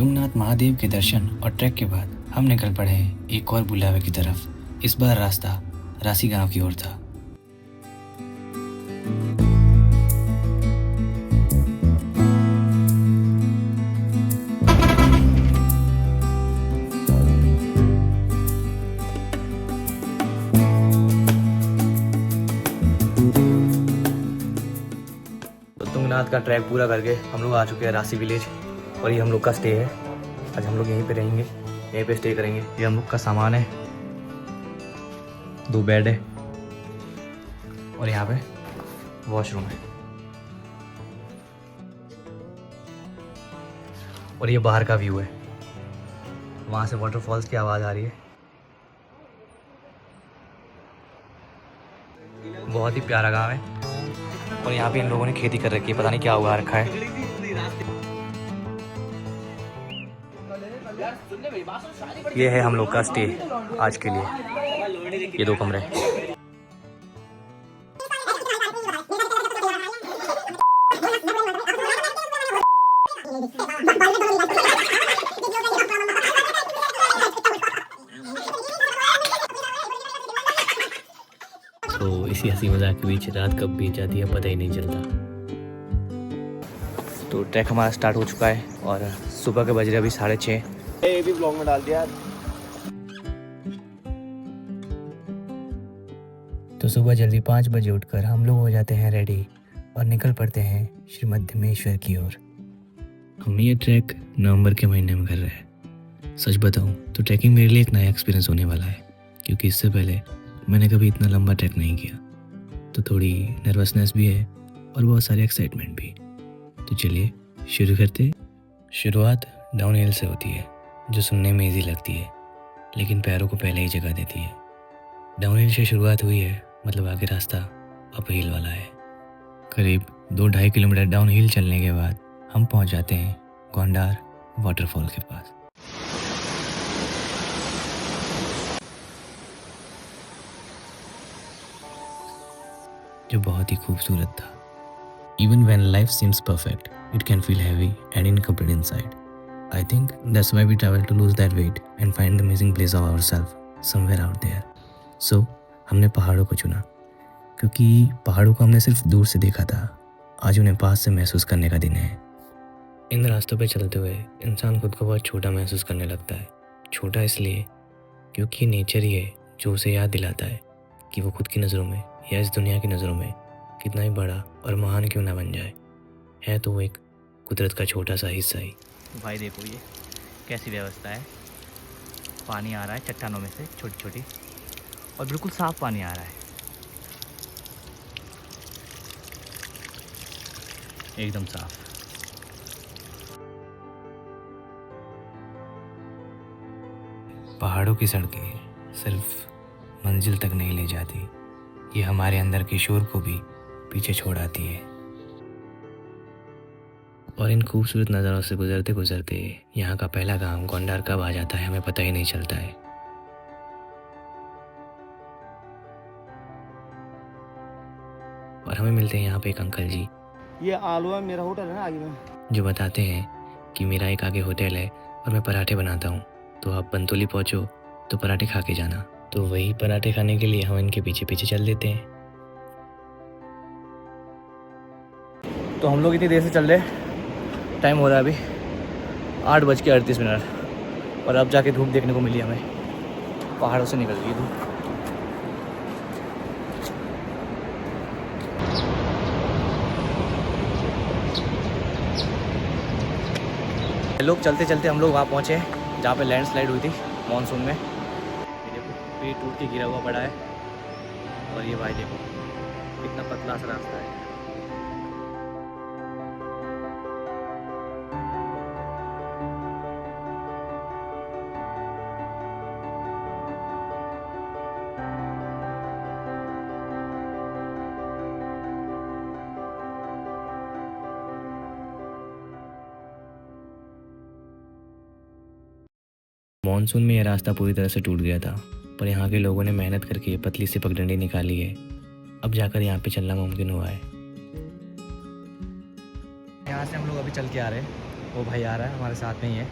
तुंगनाथ महादेव के दर्शन और ट्रैक के बाद हम निकल पड़े हैं एक और बुलावे की तरफ। इस बार रास्ता रासी गांव की ओर था। तुंगनाथ का ट्रैक पूरा करके हम लोग आ चुके हैं रासी विलेज और ये हम लोग का स्टे है। आज हम लोग यहीं पे रहेंगे, यहीं पे स्टे करेंगे। ये हम लोग का सामान है, 2 बेड है और यहाँ पे वॉशरूम है। और ये बाहर का व्यू है, वहाँ से वाटरफॉल्स की आवाज़ आ रही है। बहुत ही प्यारा गाँव है और यहाँ पे इन लोगों ने खेती कर रखी है, पता नहीं क्या उगा रखा है। ये है हम लोग का स्टे आज के लिए, ये 2 कमरे। तो इसी हंसी मजाक के बीच रात कब बीत जाती है पता ही नहीं चलता। तो ट्रैक हमारा स्टार्ट हो चुका है और सुबह के बज रहे अभी 6:30। ये भी ब्लॉग में डाल दिया। तो सुबह जल्दी 5 बजे उठकर हम लोग हो जाते हैं रेडी और निकल पड़ते हैं श्री मध्यमेश्वर की ओर। हम ये ट्रैक नवंबर के महीने में कर रहे हैं। सच बताऊं तो ट्रैकिंग मेरे लिए एक नया एक्सपीरियंस होने वाला है, क्योंकि इससे पहले मैंने कभी इतना लंबा ट्रैक नहीं किया। तो थोड़ी नर्वसनेस भी है और बहुत सारी एक्साइटमेंट भी। तो चलिए शुरू करते हैं। शुरुआत डाउन हिल से होती है, जो सुनने में ईजी लगती है लेकिन पैरों को पहले ही जगह देती है। डाउन हिल से शुरुआत हुई है, मतलब आगे रास्ता अप हिल वाला है। करीब 2-2.5 किलोमीटर डाउन हिल चलने के बाद हम पहुंच जाते हैं गोंडार वाटरफॉल के पास, जो बहुत ही खूबसूरत था। Even when life seems perfect, it can feel heavy and incomplete inside. I think that's why we travel to lose that weight and find the amazing place of ourselves somewhere out there. So, हमने पहाड़ों को चुना क्योंकि पहाड़ों को हमने सिर्फ दूर से देखा था। आज उन्हें पास से महसूस करने का दिन है। इन रास्तों पे चलते हुए इंसान खुद को बहुत छोटा महसूस करने लगता है। छोटा इसलिए क्योंकि नेचर ही है जो उसे याद दिलाता है कि वो खुद की नज़रों में या इस दुनिया की नज़रों में कितना ही बड़ा और महान क्यों ना बन जाए, है तो वो एक कुदरत का छोटा सा हिस्सा ही। भाई देखो ये कैसी व्यवस्था है, पानी आ रहा है चट्टानों में से छोटी छोटी और बिल्कुल साफ पानी आ रहा है, एकदम साफ। पहाड़ों की सड़कें सिर्फ मंजिल तक नहीं ले जाती, ये हमारे अंदर के शोर को भी पीछे छोड़ आती है। और इन खूबसूरत नज़ारों से गुजरते गुजरते यहाँ का पहला गांव गोंडार कब आ जाता है हमें पता ही नहीं चलता है। और हमें मिलते हैं यहाँ पे एक अंकल जी, ये आलुआ मेरा होटल है ना आगे में, जो बताते हैं कि मेरा एक आगे होटल है और मैं पराठे बनाता हूँ, तो आप बंतोली पहुँचो तो पराठे खा के जाना। तो वही पराठे खाने के लिए हम इनके पीछे पीछे चल देते हैं। तो हम लोग इतनी देर से चल रहे, टाइम हो रहा है अभी 8:38 और अब जाके धूप देखने को मिली हमें, पहाड़ों से निकल रही है धूप। लोग चलते चलते हम लोग वहाँ पहुँचे जहाँ पे लैंडस्लाइड हुई थी मानसून में। ये देखो पेड़ टूट के गिरा हुआ पड़ा है और ये भाई देखो कितना पतला सा रास्ता है। मॉनसून में यह रास्ता पूरी तरह से टूट गया था, पर यहाँ के लोगों ने मेहनत करके ये पतली सी पगडंडी निकाली है। अब जाकर यहाँ पे चलना मुमकिन हुआ है। यहाँ से हम लोग अभी चल के आ रहे हैं, वो भाई आ रहा है हमारे साथ में ही है,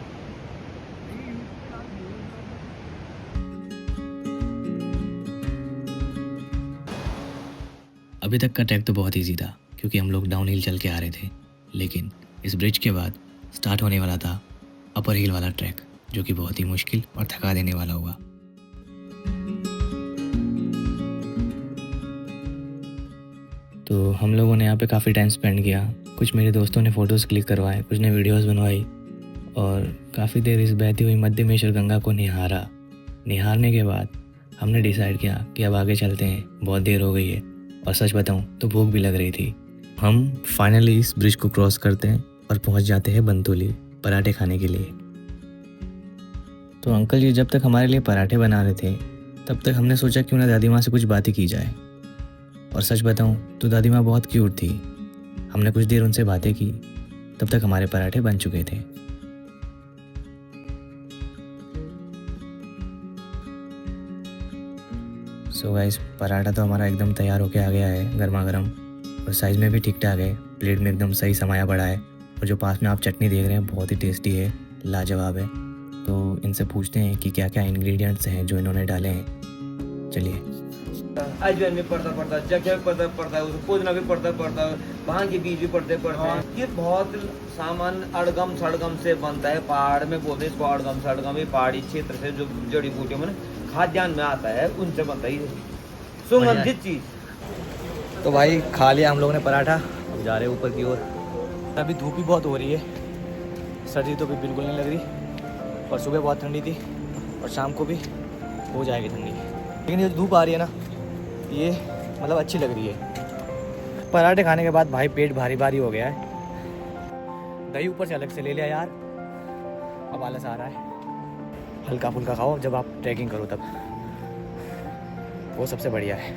अभी तक का ट्रैक तो बहुत ईजी था क्योंकि हम लोग डाउन हिल चल के आ रहे थे, लेकिन इस ब्रिज के बाद स्टार्ट होने वाला था अपर हिल वाला ट्रैक, जो कि बहुत ही मुश्किल और थका देने वाला होगा। तो हम लोगों ने यहाँ पे काफ़ी टाइम स्पेंड किया। कुछ मेरे दोस्तों ने फ़ोटोज़ क्लिक करवाए, कुछ ने वीडियोस बनवाई और काफ़ी देर इस बहती हुई मध्यमेश्वर गंगा को निहारने के बाद हमने डिसाइड किया कि अब आगे चलते हैं, बहुत देर हो गई है और सच बताऊं तो भूख भी लग रही थी। हम फाइनली इस ब्रिज को क्रॉस करते हैं और पहुंच जाते हैं बंतुली पराठे खाने के लिए। तो अंकल जी जब तक हमारे लिए पराठे बना रहे थे तब तक हमने सोचा क्यों ना दादी माँ से कुछ बातें की जाए। और सच बताऊं तो दादी माँ बहुत क्यूट थी। हमने कुछ देर उनसे बातें की, तब तक हमारे पराठे बन चुके थे। सो गाइस, पराठा तो हमारा एकदम तैयार होके आ गया है, गर्मा गर्म, और साइज़ में भी ठीक ठाक है। प्लेट में एकदम सही समाया पड़ा है। और जो पास में आप चटनी देख रहे हैं बहुत ही टेस्टी है, लाजवाब है। तो इनसे पूछते हैं कि क्या क्या इंग्रेडिएंट्स हैं जो इन्होंने डाले हैं। चलिए। अजवाइन भी पड़ता जगह पड़ता है, उसको पुदीना भी पड़ता भांग के बीज भी पड़ते हैं। ये बहुत सामान अड़गम सड़गम से बनता है। पहाड़ में बोलते हैं इसको अड़गम सड़गम। ये पहाड़ी क्षेत्र से जो जड़ी बूटियों में खाद्यान्न में आता है उनसे बनता है सुगंधित चीज। तो भाई खा लिया हम लोगों ने पराठा, अब जा रहे हैं ऊपर की ओर। अभी धूप भी बहुत हो रही है, सर्दी तो भी बिल्कुल नहीं लग रही। और सुबह बहुत ठंडी थी और शाम को भी हो जाएगी ठंडी, लेकिन ये धूप आ रही है ना, ये मतलब अच्छी लग रही है। पराठे खाने के बाद भाई पेट भारी भारी हो गया है। दही ऊपर से अलग से ले लिया यार, अब आलस आ रहा है। हल्का फुल्का खाओ जब आप ट्रैकिंग करो तब, वो सबसे बढ़िया है।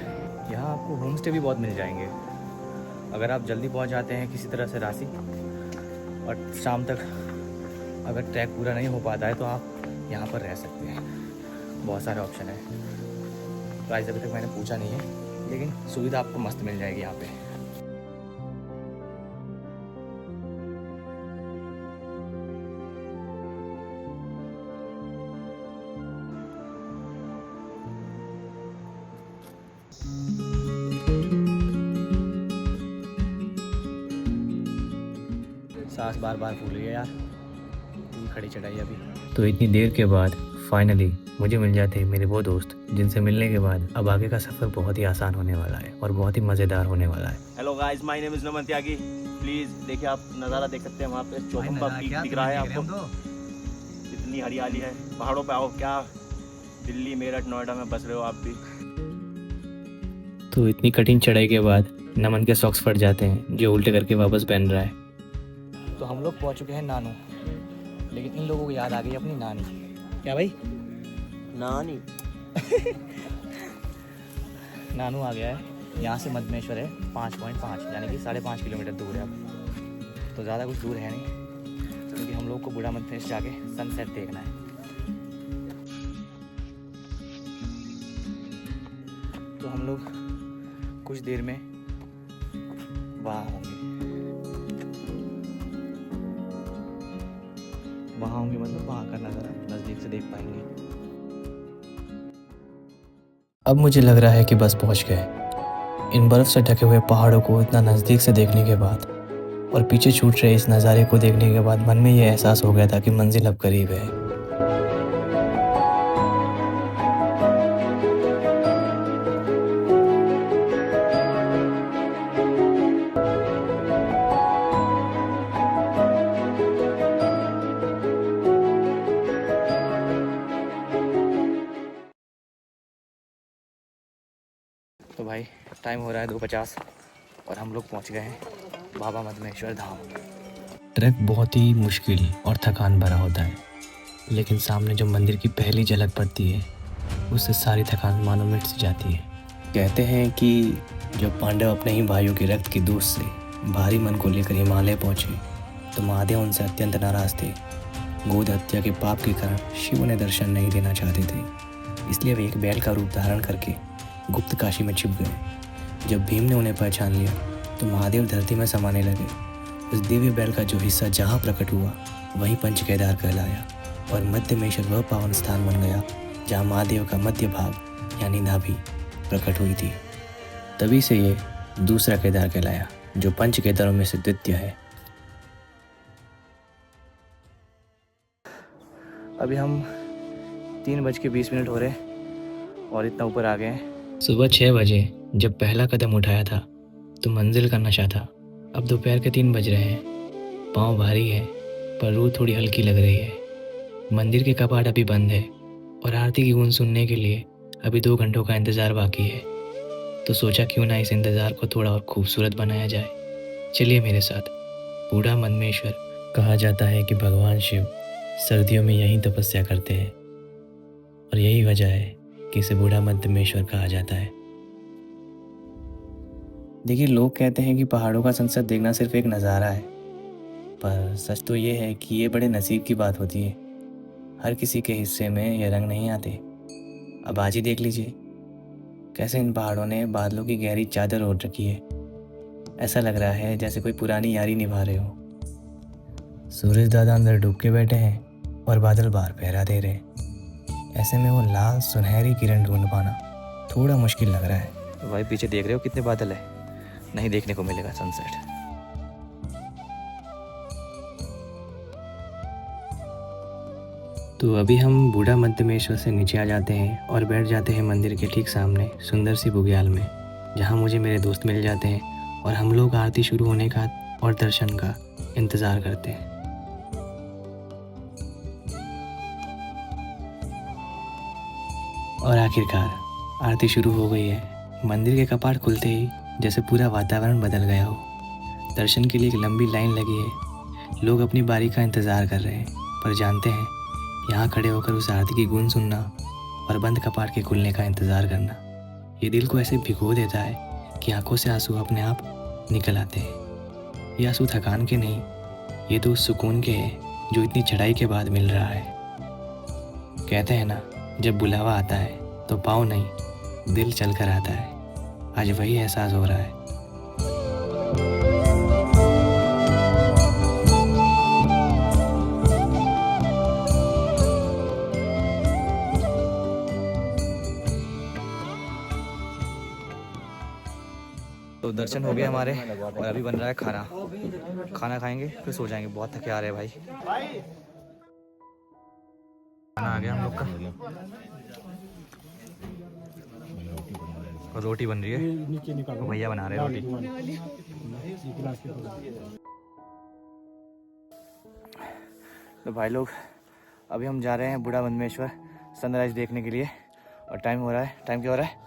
यहाँ आपको होम स्टे भी बहुत मिल जाएंगे अगर आप जल्दी पहुँच जाते हैं किसी तरह से रांची, और शाम तक अगर ट्रैक पूरा नहीं हो पाता है तो आप यहाँ पर रह सकते हैं। बहुत सारे ऑप्शन है। प्राइस अभी तक मैंने पूछा नहीं है, लेकिन सुविधा आपको मस्त मिल जाएगी यहाँ पे। सांस बार बार फूल रही है यार, पूरी खड़ी चढ़ाई अभी। तो इतनी देर के बाद फाइनली मुझे मिल जाते हैं मेरे वो दोस्त, जिनसे मिलने के बाद अब आगे का सफ़र बहुत ही आसान होने वाला है और बहुत ही मज़ेदार होने वाला है। Hello guys, my name is Naman Tyagi. Please देखिए, आप नज़ारा देख सकते हैं वहाँ पे चौखंबा पीक दिख रहा है आपको। इतनी हरियाली है, पहाड़ों पे आओ। क्या दिल्ली मेरठ नोएडा में बस रहे हो आप भी। तो इतनी कठिन चढ़ाई के बाद नमन के सॉक्स फट जाते हैं, जो उल्टे करके वापस पहन रहा है। तो हम लोग पहुँच चुके हैं नानू, लेकिन इन लोगों को याद आ गई अपनी नानी। क्या भाई? नानी नानू आ गया है। यहाँ से मध्यमेश्वर है 5.5 यानी कि 5.5 किलोमीटर दूर है। अब तो ज़्यादा कुछ दूर है नहीं, क्योंकि हम लोग को बूढ़ा मध्यमेश्वर जाके सनसेट देखना है। तो हम लोग कुछ देर में वहाँ होंगे। मतलब वहाँ का नज़ारा नज़दीक से देख पाएंगे। अब मुझे लग रहा है कि बस पहुंच गए। इन बर्फ़ से ढके हुए पहाड़ों को इतना नज़दीक से देखने के बाद और पीछे छूट रहे इस नज़ारे को देखने के बाद मन में ये एहसास हो गया था कि मंजिल अब करीब है। तो भाई टाइम हो रहा है 2:50 और हम लोग पहुंच गए हैं बाबा मध्यमेश्वर धाम। ट्रैक बहुत ही मुश्किल और थकान भरा होता है, लेकिन सामने जो मंदिर की पहली झलक पड़ती है उससे सारी थकान मानो मिट सी जाती है। कहते हैं कि जब पांडव अपने ही भाइयों के रक्त की दूध से भारी मन को लेकर हिमालय पहुँचे तो महादेव उनसे अत्यंत नाराज थे। गोद हत्या के पाप के कारण शिव उन्हें दर्शन नहीं देना चाहते थे, इसलिए वे एक बैल का रूप धारण करके गुप्त काशी में छिप गए। जब भीम ने उन्हें पहचान लिया तो महादेव धरती में समाने लगे। उस दिव्य बैल का जो हिस्सा जहाँ प्रकट हुआ वहीं पंच केदार कहलाया और मध्यमेश्वर वह पावन स्थान बन गया जहाँ महादेव का मध्य भाग यानी नाभि प्रकट हुई थी। तभी से ये दूसरा केदार कहलाया, जो पंच केदारों में से द्वितीय है। अभी हम 3:20 हो रहे और इतना ऊपर आ गए हैं। सुबह 6 बजे जब पहला कदम उठाया था तो मंजिल का नशा था। अब दोपहर के 3 बज रहे हैं। पाँव भारी है पर रूह थोड़ी हल्की लग रही है। मंदिर के कपाट अभी बंद है और आरती की गूंज सुनने के लिए अभी 2 घंटों का इंतज़ार बाकी है। तो सोचा क्यों ना इस इंतज़ार को थोड़ा और खूबसूरत बनाया जाए। चलिए मेरे साथ। बूढ़ा मद्दमेश्वर कहा जाता है कि भगवान शिव सर्दियों में यहीं तपस्या करते हैं और यही वजह है कि इसे बूढ़ा मद्दमेश्वर कहा जाता है। देखिए, लोग कहते हैं कि पहाड़ों का सनसेट देखना सिर्फ एक नज़ारा है, पर सच तो ये है कि ये बड़े नसीब की बात होती है। हर किसी के हिस्से में ये रंग नहीं आते। अब आज ही देख लीजिए कैसे इन पहाड़ों ने बादलों की गहरी चादर ओढ़ रखी है। ऐसा लग रहा है जैसे कोई पुरानी यारी निभा रहे हो। सूरज दादा अंदर डूब के बैठे हैं और बादल बाहर पहरा दे रहे हैं। ऐसे में वो लाल सुनहरी किरण ढूंढ पाना थोड़ा मुश्किल लग रहा है। भाई पीछे देख रहे हो कितने बादल है, नहीं देखने को मिलेगा सनसेट। तो अभी हम बूढ़ा मद्दमेश्वर से नीचे आ जाते हैं और बैठ जाते हैं मंदिर के ठीक सामने सुंदर सी बुग्याल में, जहाँ मुझे मेरे दोस्त मिल जाते हैं और हम लोग आरती शुरू होने का और दर्शन का इंतज़ार करते हैं। और आखिरकार आरती शुरू हो गई है। मंदिर के कपाट खुलते ही जैसे पूरा वातावरण बदल गया हो। दर्शन के लिए एक लंबी लाइन लगी है। लोग अपनी बारी का इंतज़ार कर रहे हैं, पर जानते हैं यहाँ खड़े होकर उस आरती की गूंज सुनना और बंद कपाट के खुलने का इंतज़ार करना, ये दिल को ऐसे भिगो देता है कि आंखों से आंसू अपने आप निकल आते हैं। ये आंसू थकान के नहीं, ये तो उस सुकून के हैं जो इतनी चढ़ाई के बाद मिल रहा है। कहते हैं ना, जब बुलावा आता है तो पाँव नहीं दिल चल कर आता है। आज वही एहसास हो रहा है। तो दर्शन हो गए हमारे और अभी बन रहा है खाना। खाना खाएंगे फिर सो जाएंगे, बहुत थके आ रहे हैं भाई। खाना आ गया हम लोग का, और रोटी बन रही है, भैया बना रहे हैं रोटी। तो भाई लोग अभी हम जा रहे हैं बूढ़ा मद्दमेश्वर सनराइज देखने के लिए, और टाइम हो रहा है, टाइम क्या हो रहा है?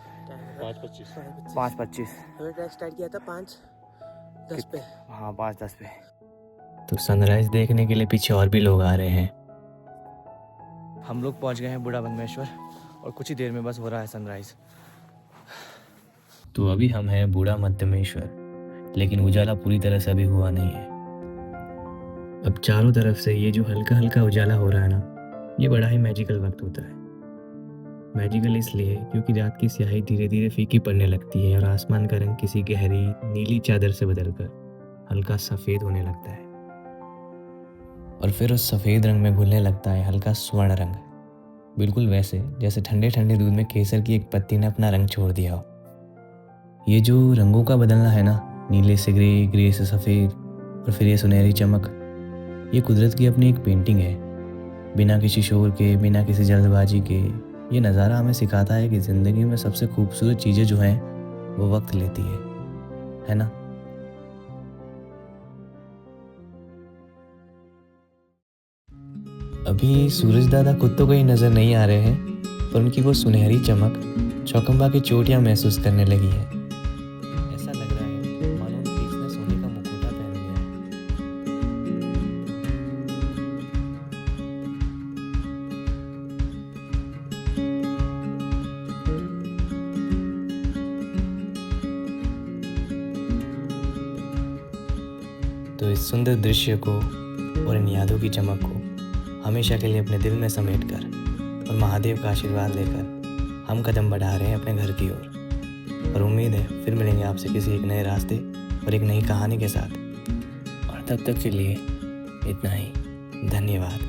5:25। हमें ट्रैक स्टार्ट किया था 5:10 पे। हाँ 5:10 पे। तो सनराइज देखने के लिए पीछे और भी लोग आ रहे हैं। हम लोग पहुंच गए हैं बूढ़ा मद्दमेश्वर और कुछ ही देर में बस हो रहा है सनराइज। तो अभी हम हैं बूढ़ा मद्दमेश्वर, लेकिन उजाला पूरी तरह से अभी हुआ नहीं है। अब चारों तरफ से ये जो हल्का हल्का उजाला हो रहा है ना, ये बड़ा ही मैजिकल वक्त होता है। मैजिकल इसलिए क्योंकि रात की स्याही धीरे धीरे फीकी पड़ने लगती है और आसमान का रंग किसी गहरी नीली चादर से बदलकर हल्का सफ़ेद होने लगता है, और फिर उस सफ़ेद रंग में घुलने लगता है हल्का स्वर्ण रंग, बिल्कुल वैसे जैसे ठंडे ठंडे दूध में केसर की एक पत्ती ने अपना रंग छोड़ दिया हो। ये जो रंगों का बदलना है ना, नीले से ग्रे, ग्रे से सफ़ेद और फिर ये सुनहरी चमक, ये कुदरत की अपनी एक पेंटिंग है। बिना किसी शोर के, बिना किसी जल्दबाजी के, ये नज़ारा हमें सिखाता है कि ज़िंदगी में सबसे खूबसूरत चीज़ें जो हैं वो वक्त लेती है ना। अभी सूरज दादा खुद तो कहीं नज़र नहीं आ रहे हैं, पर उनकी वो सुनहरी चमक चौखंबा की चोटियां महसूस करने लगी है। ऐसा लग रहा है मानो उन तीस ने सोने का मुखौटा पहन लिया है। तो इस सुंदर दृश्य को और इन यादों की चमक को हमेशा के लिए अपने दिल में समेटकर और महादेव का आशीर्वाद लेकर हम कदम बढ़ा रहे हैं अपने घर की ओर। और उम्मीद है फिर मिलेंगे आपसे किसी एक नए रास्ते और एक नई कहानी के साथ। और तब तक के लिए इतना ही। धन्यवाद।